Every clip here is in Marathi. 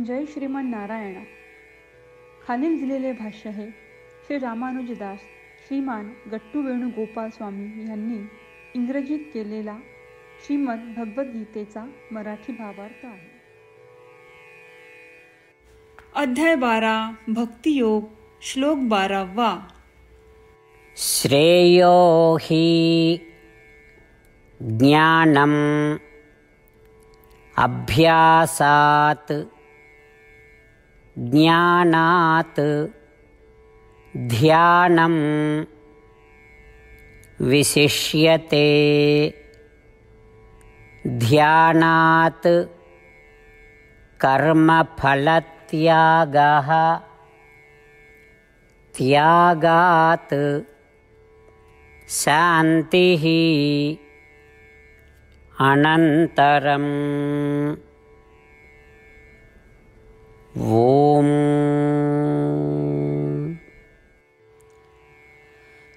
जय श्रीमन नारायण. खालील दिलेले भाष्य हे श्री रामानुजदास श्रीमान गट्टू वेणुगोपाल स्वामी यांनी इंग्रजीत केलेला श्रीमद भगवद्गीतेचा मराठी भावार्थ आहे. अध्याय 12 भक्तियोग श्लोक 12. श्रेयो हि ज्ञानम् अभ्यासात् ज्ञानात् ध्यानं विशिष्यते ध्यानात् कर्मफलत्यागः त्यागात् शान्तिः अनन्तरम्. ओम.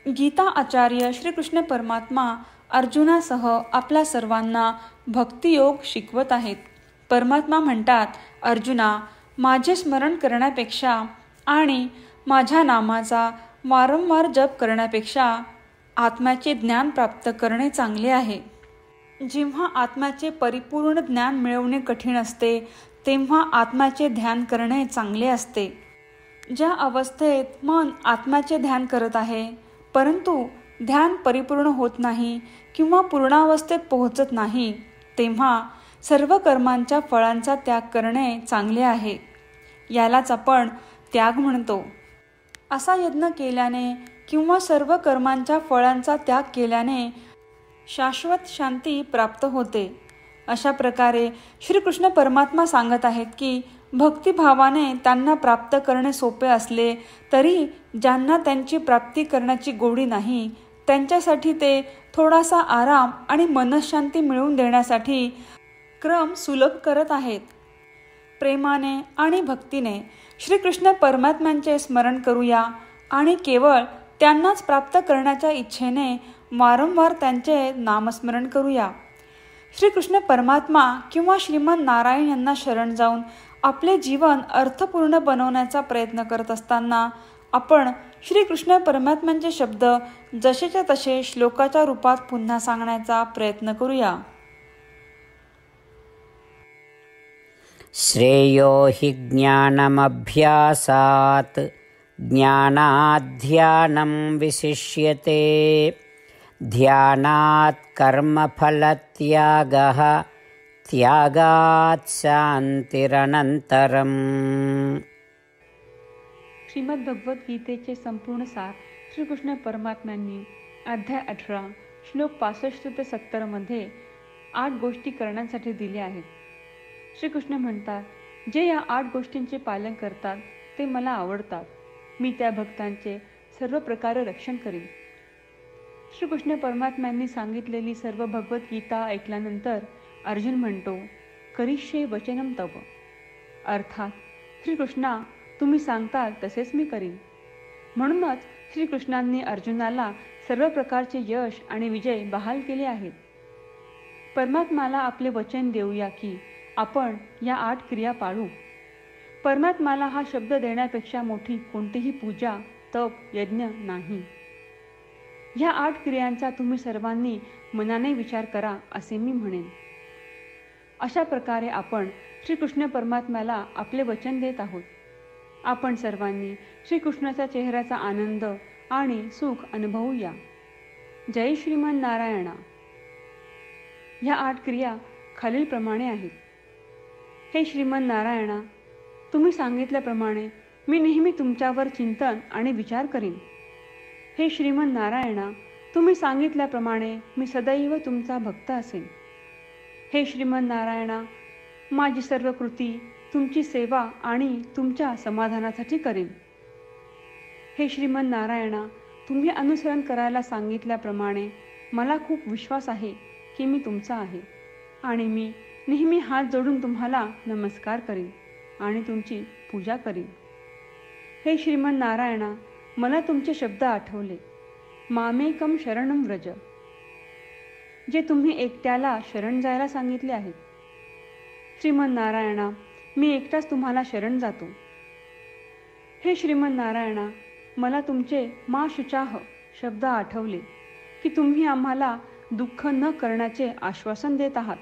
गीता आचार्य श्रीकृष्ण परमात्मा अर्जुनासह आपल्या सर्वांना भक्तियोग शिकवत आहेत. परमात्मा म्हणतात, अर्जुना, माझे स्मरण करण्यापेक्षा आणि माझ्या नामाचा वारंवार जप करण्यापेक्षा आत्म्याचे ज्ञान प्राप्त करणे चांगले आहे. जेव्हा आत्म्याचे परिपूर्ण ज्ञान मिळवणे कठीण असते तेव्हा आत्म्याचे ध्यान करणे चांगले असते. ज्या अवस्थेत मन आत्म्याचे ध्यान करत आहे परंतु ध्यान परिपूर्ण होत नाही किंवा पूर्णावस्थेत पोहोचत नाही तेव्हा सर्व कर्मांच्या फळांचा त्याग करणे चांगले आहे. यालाच आपण त्याग म्हणतो. असा यज्ञ केल्याने किंवा सर्व कर्मांच्या फळांचा त्याग केल्याने शाश्वत शांती प्राप्त होते. अशा प्रकारे श्रीकृष्ण परमात्मा सांगत आहेत की भक्तिभावाने त्यांना प्राप्त करणे सोपे असले तरी ज्यांना त्यांची प्राप्ती करण्याची गोडी नाही त्यांच्यासाठी ते थोडासा आराम आणि मनःशांती मिळवून देण्यासाठी क्रम सुलभ करत आहेत. प्रेमाने आणि भक्तीने श्रीकृष्ण परमात्म्यांचे स्मरण करूया आणि केवळ त्यांनाच प्राप्त करण्याच्या इच्छेने वारंवार त्यांचे नामस्मरण करूया. श्रीकृष्ण परमात्मा किंवा श्रीमन नारायण यांना शरण जाऊन आपले जीवन अर्थपूर्ण बनवण्याचा प्रयत्न करत असताना आपण श्रीकृष्ण परमात्म्यांचे शब्द जसेच्या तसे श्लोकाच्या रूपात पुन्हा सांगण्याचा प्रयत्न करूया. श्रेयो हि ज्ञानमभ्यासात् ज्ञानाध्यानं विशिष्यते ध्यानात् कर्मफलत्यागः त्यागात् शान्तिरनन्तरम्. श्रीमद भगवद्गीतेचे संपूर्ण सार श्रीकृष्ण परमात्म्यांनी अध्याय 18 श्लोक 65 ते 70 मध्ये 8 गोष्टी करण्यासाठी दिल्या आहेत. श्रीकृष्ण म्हणतात, जे या 8 गोष्टींचे पालन करतात ते मला आवडतात. मी त्या भक्तांचे सर्व प्रकारे रक्षण करीन. श्रीकृष्ण परमात्म्यांनी सांगितलेली सर्व भगवद्गीता ऐकल्यानंतर अर्जुन म्हणतो, करिष्ये वचनम तव. अर्थात श्रीकृष्णा, तुम्ही सांगताल तसेच मी करीन. म्हणूनच श्रीकृष्णांनी अर्जुनाला सर्व प्रकारचे यश आणि विजय बहाल केले आहेत. परमात्म्याला आपले वचन देऊया की आपण या 8 क्रिया पाळू. परमात्म्याला हा शब्द देण्यापेक्षा मोठी कोणतीही पूजा, तप, यज्ञ नाही. ह्या 8 क्रियांचा तुम्ही सर्वांनी मनाने विचार करा असे मी म्हणेन. अशा प्रकारे आपण श्रीकृष्ण परमात्म्याला आपले वचन देत आहोत. आपण सर्वांनी श्रीकृष्णाच्या चेहऱ्याचा आनंद आणि सुख अनुभवूया. जय श्रीमन नारायण. ह्या 8 क्रिया खालीलप्रमाणे आहेत. हे श्रीमन नारायणा, तुम्ही सांगितल्याप्रमाणे मी नेहमी तुमच्यावर चिंतन आणि विचार करीन. हे श्रीमन नारायणा, तुम्ही सांगितल्याप्रमाणे मी सदैव तुमचा भक्त असेन. हे श्रीमन नारायणा, माझी सर्व कृती तुमची सेवा आणि तुमच्या समाधानासाठी करीन. हे श्रीमन नारायणा, तुम्ही अनुसरण करायला सांगितल्याप्रमाणे मला खूप विश्वास आहे की मी तुमचा आहे आणि मी नेहमी हात जोडून तुम्हाला नमस्कार करीन आणि तुमची पूजा करीन. हे श्रीमन नारायणा, मला तुमचे शब्द आठवले. मामेकम शरणम व्रज. जे तुम्ही एकट्याला शरण जायला सांगितले आहे. श्रीमन नारायणा, मी एकटाच तुम्हाला शरण जातो. हे श्रीमन नारायणा, मला तुमचे मा शुचाह शब्द आठवले की तुम्ही आम्हाला दुःख न करण्याचे आश्वासन देत आहात.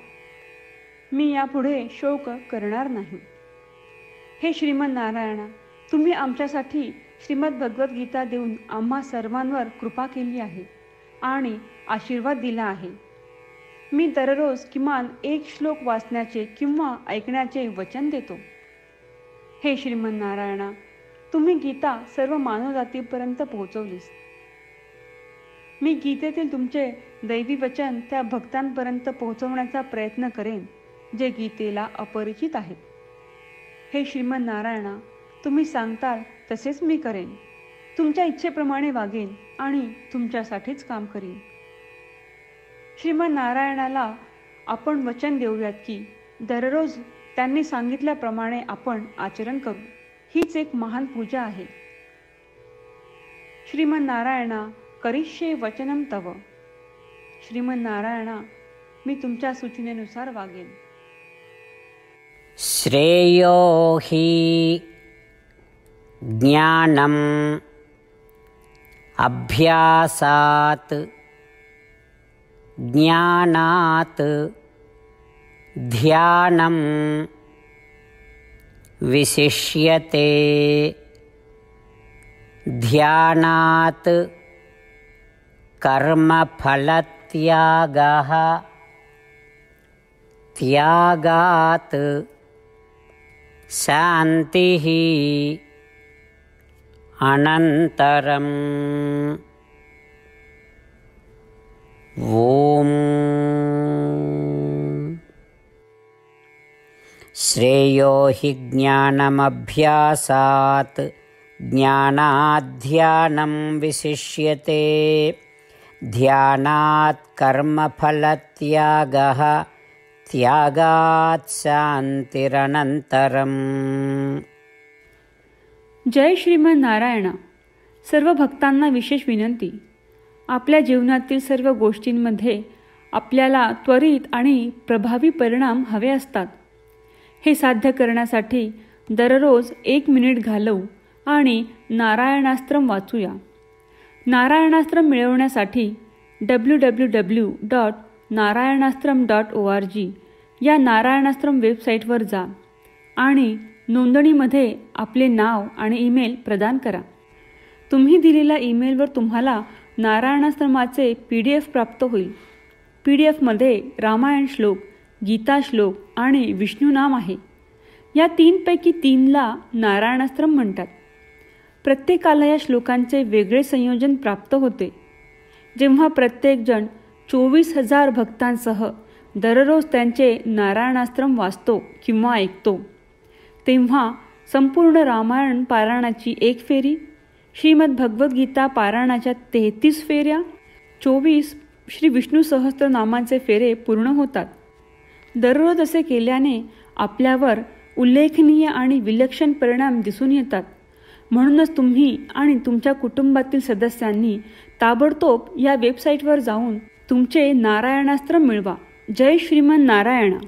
मी यापुढे शोक करणार नाही. हे श्रीमन नारायणा, तुम्ही आमच्यासाठी श्रीमद भगवद्गीता देऊन आम्हा सर्वांवर कृपा केली आहे आणि आशीर्वाद दिला आहे. मी दररोज किमान एक श्लोक वाचण्याचे किंवा ऐकण्याचे वचन देतो. हे श्रीमन नारायणा, तुम्ही गीता सर्व मानवजातीपर्यंत पोहोचवलीस. मी गीतेतील तुमचे दैवी वचन त्या भक्तांपर्यंत पोहोचवण्याचा प्रयत्न करेन जे गीतेला अपरिचित आहेत. हे श्रीमन नारायणा, तुम्ही सांगताल तसेच मी करेन. तुमच्या इच्छेप्रमाणे वागेन आणि तुमच्यासाठीच काम करीन. श्रीमन नारायणाला आपण वचन देऊयात की दररोज त्यांनी सांगितल्याप्रमाणे आपण आचरण करू. हीच एक महान पूजा आहे. श्रीमन नारायणा, करिष्ये वचनम तव. श्रीमन नारायणा, मी तुमच्या सूचनेनुसार वागेन. श्रेयो हि ज्ञानम् अभ्यासात् ज्ञानात् ध्यानं विशिष्यते ध्यानात् कर्मफलत्यागः त्यागात् शान्तिः अनन्तरम्. ॐ श्रेयो हि ज्ञानमभ्यासात् ज्ञानाध्यानं विशिष्यते ध्यानात् कर्मफलत्यागः त्यागात् शान्तिरनन्तरम्. जय श्रीमन नारायणा. सर्व भक्तांना विशेष विनंती. आपल्या जीवनातील सर्व गोष्टींमध्ये आपल्याला त्वरित आणि प्रभावी परिणाम हवे असतात. हे साध्य करण्यासाठी दररोज 1 मिनिट घालवू आणि नारायणास्त्रम वाचूया. नारायणास्त्रम मिळवण्यासाठी www.narayanaastram.org या नारायणास्त्रम वेबसाईटवर जा आणि नोंदणीमध्ये आपले नाव आणि ईमेल प्रदान करा. तुम्ही दिलेल्या ईमेलवर तुम्हाला नारायणाश्रमाचे PDF प्राप्त होईल. PDFमध्ये रामायण श्लोक, गीता श्लोक आणि विष्णू नाम आहे. या 3पैकी 3ला नारायणाश्रम म्हणतात. प्रत्येकाला या श्लोकांचे वेगळे संयोजन प्राप्त होते. जेव्हा प्रत्येकजण 24,000 भक्तांसह दररोज त्यांचे नारायणाश्रम वाचतो किंवा ऐकतो, तेव्हा संपूर्ण रामायण पारायणाची 1 फेरी, श्रीमद भगवद्गीता पारायणाच्या 33 फेऱ्या, 24 श्री विष्णू सहस्त्रनामांचे फेरे पूर्ण होतात. दररोज असे केल्याने आपल्यावर उल्लेखनीय आणि विलक्षण परिणाम दिसून येतात. म्हणूनच तुम्ही आणि तुमच्या कुटुंबातील सदस्यांनी ताबडतोब या वेबसाईटवर जाऊन तुमचे नारायणास्त्र मिळवा. जय श्रीमन नारायणा.